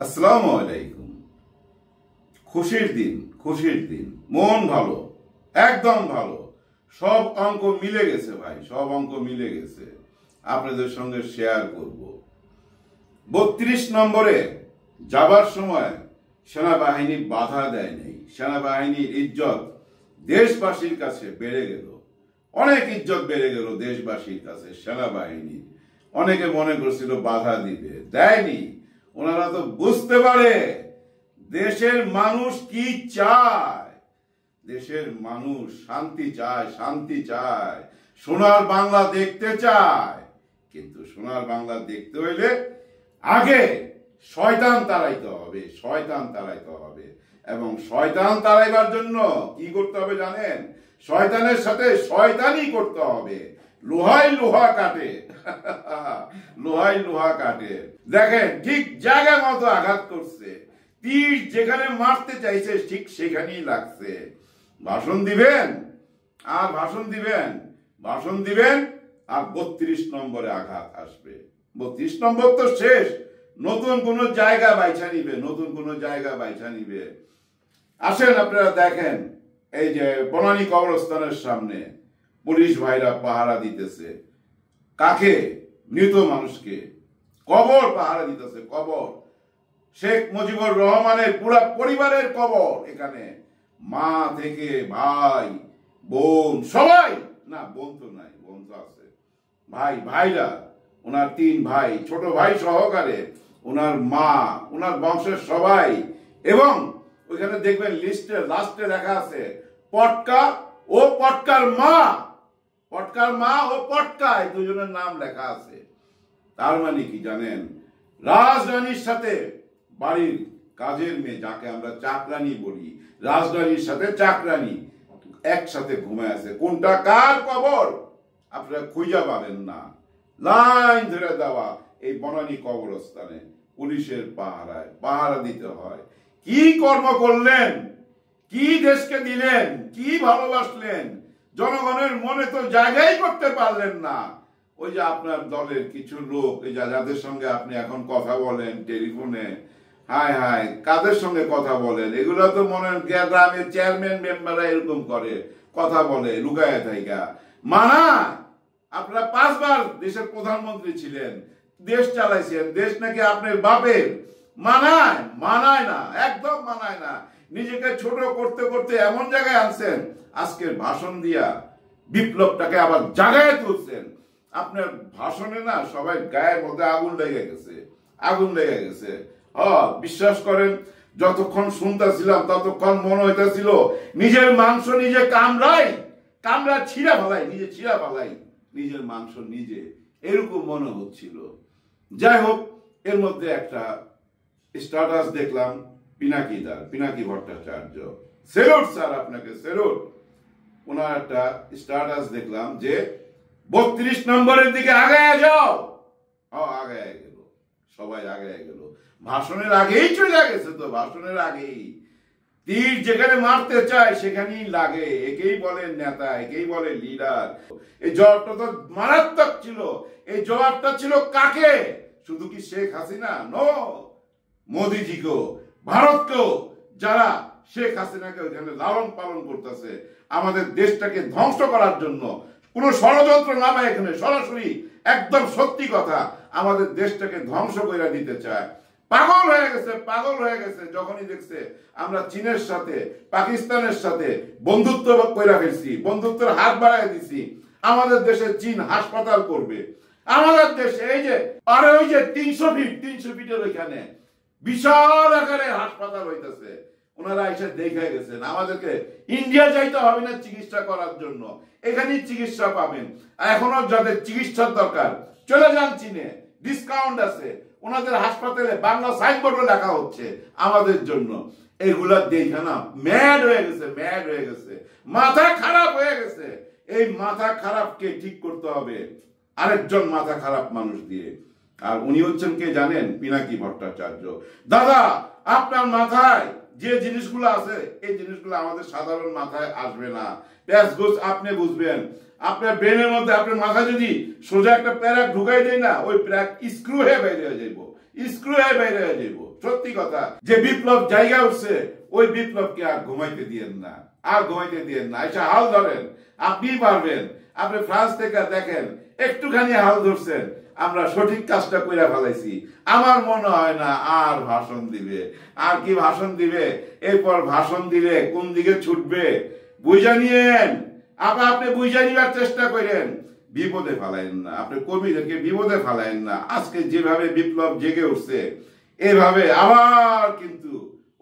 আসসালামু আলাইকুম। খুশির দিন, মন ভালো, একদম ভালো। সব অঙ্ক মিলে গেছে ভাই, সব অঙ্ক মিলে গেছে। আপনাদের সঙ্গে শেয়ার করব। 32 নম্বরে যাবার সময় সেনাবাহিনী বাধা দেয় নাই। সেনাবাহিনীর ইজ্জত দেশবাসীর কাছে বেড়ে গেল, অনেক ইজ্জত বেড়ে গেল দেশবাসীর কাছে সেনাবাহিনী। অনেকে মনে করছিল বাধা দিবে, দেয়নি। ওনারা তো বুঝতে পারে দেশের মানুষ কি চায়। দেশের মানুষ শান্তি চায়, শান্তি চায়, সোনার বাংলা দেখতে চায়। কিন্তু সোনার বাংলা দেখতে হইলে আগে শয়তান তাড়াইতে হবে, শয়তান তাড়াইতে হবে। এবং শয়তান তাড়াইবার জন্য কি করতে হবে জানেন? শয়তানের সাথে শয়তানি করতে হবে। লোহাই লোহা কাটে, লোহাই লোহা কাটে। দেখেন ঠিক জায়গা মতো আঘাত করছে, তীর যেখানে মারতে চাইছে ঠিক সেখানেই লাগছে। ভাষণ দিবেন আর ভাষণ দিবেন, ভাষণ দিবেন আর 32 নম্বরে আঘাত আসবে। 32 নম্বর তো শেষ, নতুন কোন জায়গা বাইছা নিবে, নতুন কোন জায়গা বাইছা নিবে। আসেন আপনারা দেখেন, এই যে বনানী কবরস্থানের সামনে পুলিশ ভাইরা পাহারা দিতেছে। কাকে? মৃত মানুষকে। কবর পাহারা দিতেছে, কবর। শেখ মুজিবুর রহমানের পুরা পরিবারের কবর এখানে। মা থেকে ভাই, বোন, সবাই। না, বোন তো নাই, বোন তো আছে। ভাইরা, ওনার 3 ভাই, ছোট ভাই সহকারে, ওনার মা, ওনার বংশের সবাই। এবং ওইখানে দেখবেন লিস্টে লাস্টে লেখা আছে পটকা ও পটকার মা। পটকার মা ও পটকা, এই দুজনের নাম লেখা আছে। তার মানে কি জানেন? রাজরানীর সাথে বাড়ির কাজের মেয়ে, যাকে আমরা চাকরানি বলি, রাজরানীর সাথে চাকরানি একসাথে ঘুমায় আছে। কোনটা কার কবর আপনারা খুঁজে পাবেন না। লাইন ধরে দেওয়া এই বনানী কবরস্থানে পুলিশের পাহারায়, পাহারা দিতে হয়। কি কর্ম করলেন, কি দেশকে দিলেন, কি ভালোবাসলেন, জনগণের মনে তো জায়গাই করতে পারলেন না। ওই যে আপনার দলের কিছু লোক, এই যাদের সঙ্গে আপনি এখন কথা বলেন টেলিফোনে, হায় হায় কাদের সঙ্গে কথা বলেন? এগুলো তো মনে হয় গ্রামের চেয়ারম্যান মেম্বাররা এরকম করে কথা বলে লুকায় থাইকা। মানায়? আপনারা 5 বার দেশের প্রধানমন্ত্রী ছিলেন, দেশ চালাইছেন, দেশ নাকি আপনার বাপের। মানায়? মানায় না, একদম মানায় না। নিজেকে ছোট করতে করতে এমন জায়গায় আনছেন, আজকের ভাষণ দিয়া বিপ্লবটাকে আবার জাগায় তুলছেন। আপনার ভাষণে না সবাই গায়ের মধ্যে আগুন লেগে গেছে, আগুন লেগে গেছে। বিশ্বাস করেন, যতক্ষণ শুনতেছিলাম ততক্ষণ মনে হইতেছিল নিজের মাংস নিজে কামড়া ছিঁড়া ফেলাই, নিজে ছিঁড়া ফেলাই নিজের মাংস নিজে, এরকম মনে হচ্ছিল। যাই হোক, এর মধ্যে একটা স্ট্যাটাস দেখলাম পিনাকি ভট্টাচার্য। সেলুট স্যার, আপনাকে সেলুট। ওনার একটা স্ট্যাটাস দেখলাম যে 32 নম্বরের দিকে আগায় যাও। আগায় গেল, সবাই আগায় গেল। ভাষণের আগেই চলে গেছে তো, ভাষণের আগেই। তীর যেখানে মারতে চায় সেখানেই লাগে। একেই বলে নেতা, একেই বলে লিডার। এই জবাবটা তো মারাত্মক ছিল। এই জবাবটা ছিল কাকে? শুধু কি শেখ হাসিনা? নো, মোদিজিকেও, ভারতকেও, যারা শেখ হাসিনাকে ওইখানে লালন পালন করতেছে আমাদের দেশটাকে ধ্বংস করার জন্য। কোন ষড়যন্ত্র না, এখানে সরাসরি একদম সত্যি কথা, আমাদের দেশটাকে ধ্বংস করে দিতে চায়। পাগল হয়ে গেছে, পাগল হয়ে গেছে। যখনই দেখছে আমরা চীনের সাথে, পাকিস্তানের সাথে বন্ধুত্ব কইরা ফেলছি, বন্ধুত্বের হাত বাড়াই দিছি, আমাদের দেশে চীন হাসপাতাল করবে আমাদের দেশে। এই যে আরে ওই যে 300 ফিটের ওইখানে বিশাল আকারে হাসপাতাল হইতেছে। ওনারা এসে দেখে গেছেন আমাদেরকে ইন্ডিয়া যাইতে হবে না চিকিৎসা করার জন্য, এখানেই চিকিৎসা পাবেন। এখনো যাদের চিকিৎসার দরকার চলে যান চীনে, ডিসকাউন্ট আছে। ওনাদের হাসপাতালে বাংলা সাইনবোর্ডও লেখা হচ্ছে আমাদের জন্য। এগুলা দেখে না ম্যাড হয়ে গেছে, ম্যাড হয়ে গেছে, মাথা খারাপ হয়ে গেছে। এই মাথা খারাপকে ঠিক করতে হবে আরেকজন মাথা খারাপ মানুষ দিয়ে। আর উনি হচ্ছেন কে জানেন? পিনাকি ভট্টাচার্য। দাদা, আপনার মাথায় যে জিনিসগুলো আছে এই জিনিসগুলো আমাদের সাধারণ মাথায় আসবে না। প্যাচগোছ আপনি বুঝবেন। আপনার ব্রেনের মধ্যে, আপনার মাথা যদি সোজা একটা প্যারাক ঢুকাই দেয় না, ওই প্যারাক স্ক্রু হয়ে বাইরে হয়ে যাইব, স্ক্রু হয়ে বাইরে হয়ে যাইব। সত্যি কথা, যে বিপ্লব জায়গা উঠছে ওই বিপ্লবকে আর ঘুমাইতে দিয়েন না, আর ঘুমাইতে দিয়েন না। এসে হাল ধরেন, আপনি পারবেন। আপনি ফ্রান্স থেকে দেখেন, একটুখানি হাল ধরছেন, আমরা সঠিক কাজটা কইরা ফেলাইছি। আমার মনে হয় না আর ভাষণ দিবে, আর কি ভাষণ দিবে। এরপর ভাষণ দিলে কোন দিকে ছুটবে বুঝা নিয়েন। আপনি বুঝা নিবার চেষ্টা করেন, বিপদে ফেলায়েন না, আপনি কর্মীদেরকে বিপদে ফেলায়েন না। আজকে যেভাবে বিপ্লব জেগে উঠছে, এভাবে আবার কিন্তু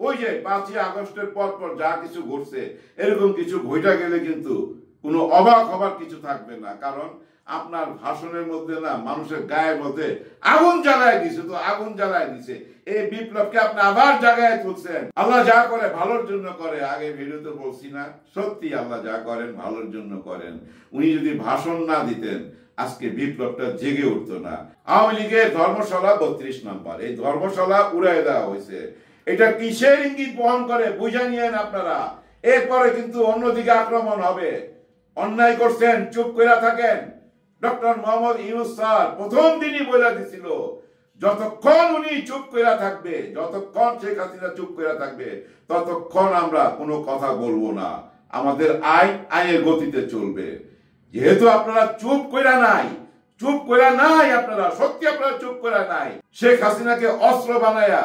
ওই যে 5ই আগস্টের পর পর যা কিছু ঘটছে, এরকম কিছু ঘটা গেলে কিন্তু কোনো অবাক হবার কিছু থাকবে না। কারণ আপনার ভাষণের মধ্যে না মানুষের গায়ের মধ্যে আগুন জ্বালায় দিছে, তো আগুন জ্বালায় দিছে। এই বিপ্লবকে আপনি আবার জায়গায় তুলছেন। আল্লাহ যা করে ভালোর জন্য করে, আগে ভিডিওতে বলছি না, সত্যি আল্লাহ যা করেন ভালোর জন্য করেন। উনি যদি ভাষণ না দিতেন আজকে বিপ্লবটা জেগে উঠতো না। আওয়ামী লীগের ধর্মশালা 32 নম্বর, এই ধর্মশালা উড়াই দেওয়া হয়েছে। এটা কিসের ইঙ্গিত বহন করে বুঝে নিয়েন আপনারা। এরপরে কিন্তু অন্যদিকে আক্রমণ হবে। অন্যায় করছেন, চুপ করে থাকেন। ডক্টর মোহাম্মদ ইউনূস স্যার প্রথম দিনই বলে দিছিল, যতক্ষণ উনি চুপ করে থাকবে, যতক্ষণ শেখ হাসিনা চুপ করে থাকবে, ততক্ষণ আমরা কোনো কথা বলবো না। আমাদের আইনের গতিতে চলবে। যেহেতু আপনারা চুপ করে নাই, আপনারা সত্যি আপনারা চুপ করে নাই। শেখ হাসিনাকে অস্ত্র বানায়া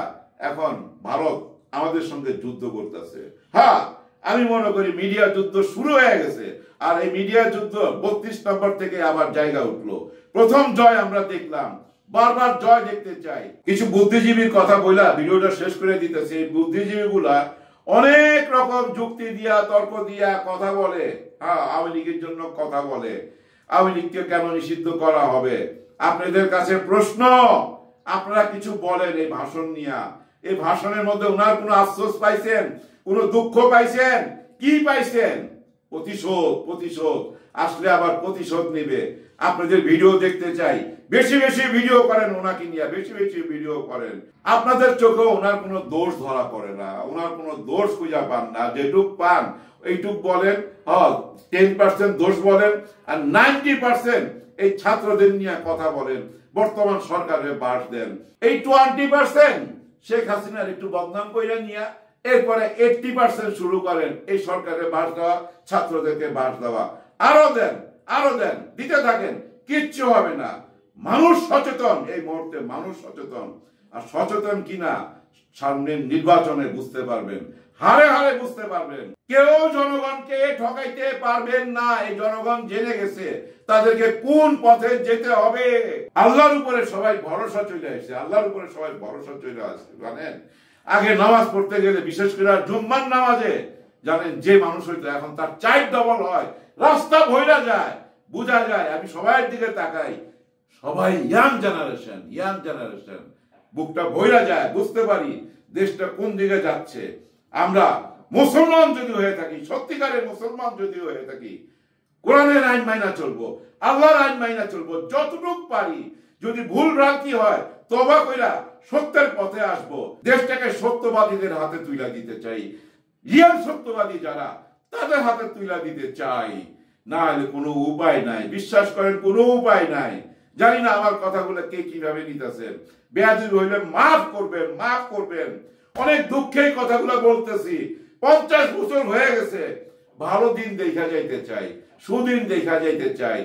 এখন ভারত আমাদের সঙ্গে যুদ্ধ করতেছে। হ্যাঁ, আমি মনে করি মিডিয়া যুদ্ধ শুরু হয়ে গেছে। আর এই মিডিয়া যুদ্ধ 32 নম্বর থেকে আবার জায়গা উঠলো। প্রথম জয় আমরা দেখলাম, বারবার জয় দেখতে চাই। কিছু বুদ্ধিজীবীর কথা বলা ভিডিওটা শেষ করে দিতেছে। এই বুদ্ধিজীবী গুলা অনেক রকম যুক্তি দিয়া, তর্ক দিয়া কথা বলে। হ্যাঁ, আওয়ামী লীগের জন্য কথা বলে, আওয়ামী লীগকে কেন নিষিদ্ধ করা হবে। আপনাদের কাছে প্রশ্ন, আপনারা কিছু বলেন এই ভাষণ নিয়ে। এই ভাষণের মধ্যে ওনার কোনো আফসোস পাইছেন, কোনো দুঃখ পাইছেন, কি পাইছেন? প্রতিশোধ আসলে আবার প্রতিশোধ নেবে। আপনাদের ভিডিও দেখতে চাই, বেশি বেশি ভিডিও করেন, ওনাকে নিয়ে বেশি বেশি ভিডিও করেন। আপনাদের চোখে ওনার কোনো দোষ ধরা পড়ে না, ওনার কোনো দোষ খুঁজে পান না। যেটুক পান এইটুক বলেন। 10% দোষ বলেন, আর 90% এই ছাত্রদের নিয়ে কথা বলেন, বর্তমান সরকারের বাস দেন। এই 20% শেখ হাসিনার একটু বদনাম কইরা নিয়ে এরপরে 80% শুরু করেন এই সরকারের বাস দেওয়া, ছাত্রদেরকে বাস দেওয়া। আরো দেন, দিতে থাকেন, কিচ্ছু হবে না। মানুষ সচেতন, এই মুহূর্তে মানুষ সচেতন। আর সচেতন কিনা সামনের নির্বাচনে বুঝতে পারবেন, হারে হারে বুঝতে পারবেন। কেউ জনগণকে ঠকাইতে পারবেন না। এই জনগণ জেনে গেছে তাদেরকে কোন পথে যেতে হবে। আল্লাহর উপরে সবাই ভরসা চলে আসছে, আল্লাহর উপরে সবাই ভরসা চলে আসছে। জানেন, আগে নামাজ পড়তে গেলে, বিশেষ করে জুম্মার নামাজে, জানেন যে মানুষ হইতো এখন তার 4 ডবল হয়, রাস্তা ভইরা যায়, বোঝা যায়। আমি সবাই দিকে তাকাই, সবাই ইয়াং জেনারেশন, বুকটা ভইরা যায়, বুঝতে পারি দেশটা কোন দিকে যাচ্ছে। আমরা মুসলমান যদি হয়ে থাকি, সত্যিকারের মুসলমান যদি হয়ে থাকি, কোরআনের আইন মাইনা চলবো, আল্লাহর আইন মাইনা চলবো, যতটুকু পারি। যদি ভুল ভ্রান্তি হয় তওবা কইরা সত্যের পথে আসবো। দেশটাকে সত্যবাদীদের হাতে তুইলা দিতে চাই, রিয়েল সত্যবাদী যারা, তাদের হাতে তুইলা দিতে চাই। না হলে কোনো উপায় নাই, বিশ্বাস করেন কোনো উপায় নাই। জানি না আমার কথাগুলো কে কিভাবে নিতেছেন। বেয়াদবি হইলে মাফ করবেন। অনেক দুঃখে কথাগুলো বলতেছি। 50 বছর হয়ে গেছে। ভালো দিন দেখা যাইতে চাই, সুদিন দেখা যাইতে চাই,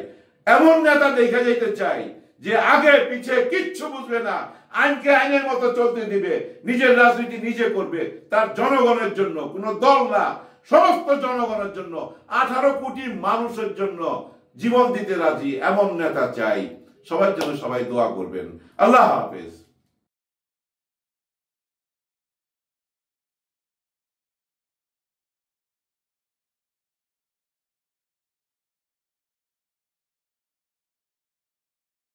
এমন নেতা দেখা যাইতে চাই যে আগে পিছে কিচ্ছু বুঝবে না, আইনকে আইনের মতো চলতে দিবে, নিজের রাজনীতি নিজে করবে, তার জনগণের জন্য, কোনো দল না, সমস্ত জনগণের জন্য, 18 কোটি মানুষের জন্য জীবন দিতে রাজি, এমন নেতা চাই। সবার জন্য সবাই দোয়া করবেন। আল্লাহ হাফেজ।